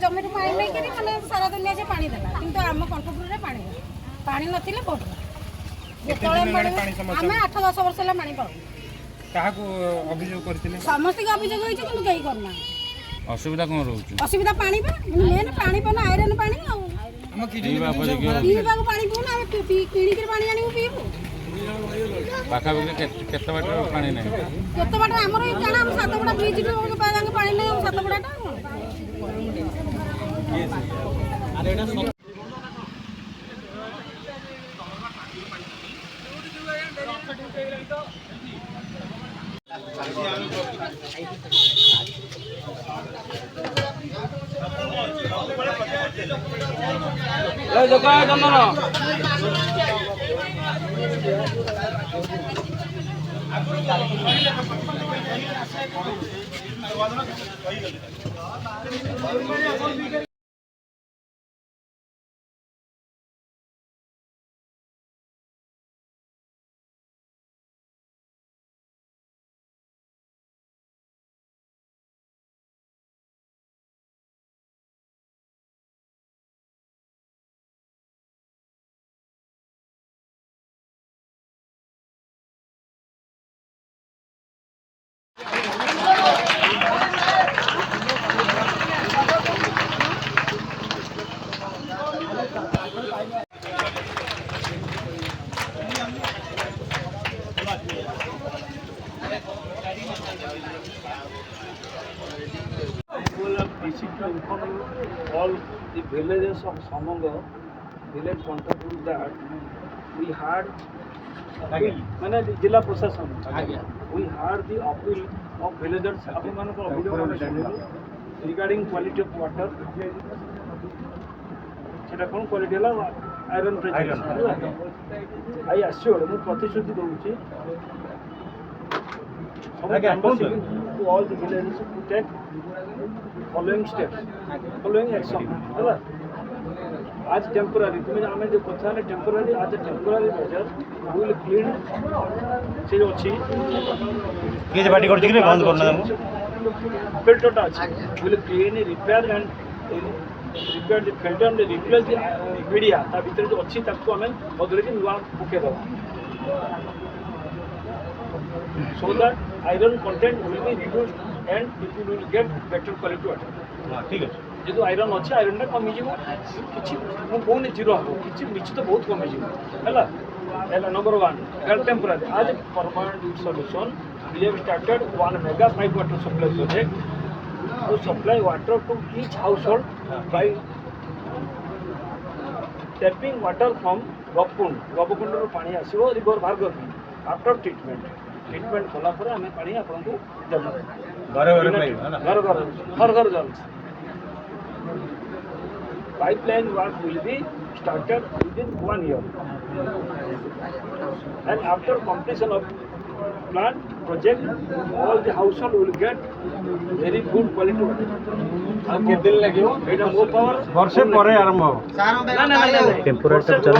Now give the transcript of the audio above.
जमीन पानी नहीं करी माने सारा दुनिया से पानी देला किंतु आम कंठपुर रे पानी नथिले कोट हमें 8-10 वर्ष ला पानी पाऊ काहा को अभियोग करथिले समस्त के अभियोग होई छै किंतु केही करना असुविधा कोन रहउछ असुविधा पानी पे मेन पानी पे ना आयरन पानी आ हम पीवा को पानी पीऊ ना किणी के पानी आनी पीबू पाखा बेले केते बाटर पानी नै केते बाटर हमर ई जाना हम सात बड़ा ब्रिज पे पानी नै हम सात बड़ाटा all the villages of Samonga, village contributed that we had मैंने जिला प्रशासन we had the appeal of villagers regarding quality of water सेटा कोन क्वालिटी हला आयरन प्रेजेंस आई assured मु प्रतिश्रुति दउची to all the villages to take following steps, following action. आज temporary तुम्हें आम जो कथा है टेम्पररी आज टेम्पररी मेजर विल क्लीन से जो अच्छी के जे बाटी करछि कि बंद करना फिल्टरटा अछि will clean repair and repair the filter and replace the media ता भीतर जो अच्छी ताको हमें बदले के नुवा पुके दो so that iron content will be reduced and people will get better quality water. ठीक है जो आयरन अच्छे आयरन टा कमी जीवो किछि मु कोन जीरो हो किछि निश्चित बहुत कमी जीवो हैला हैला नंबर 1 हेल्थ टेम्पररी आज permanent solution we have started 1 mega pipe water supply project to supply water to each household by tapping water from Gopakund रो पानी आसीबो रिवर भार्गव आफ्टर ट्रीटमेंट कला पर हमें पानी आपन को देबो घरे पाइब है ना घर जल pipeline work will be started within 1 year and after completion of plant project all the household will get very good quality water के दिन लगे एटा मो पावर वर्षे परे आरंभ हो ना टेम्परेचर चल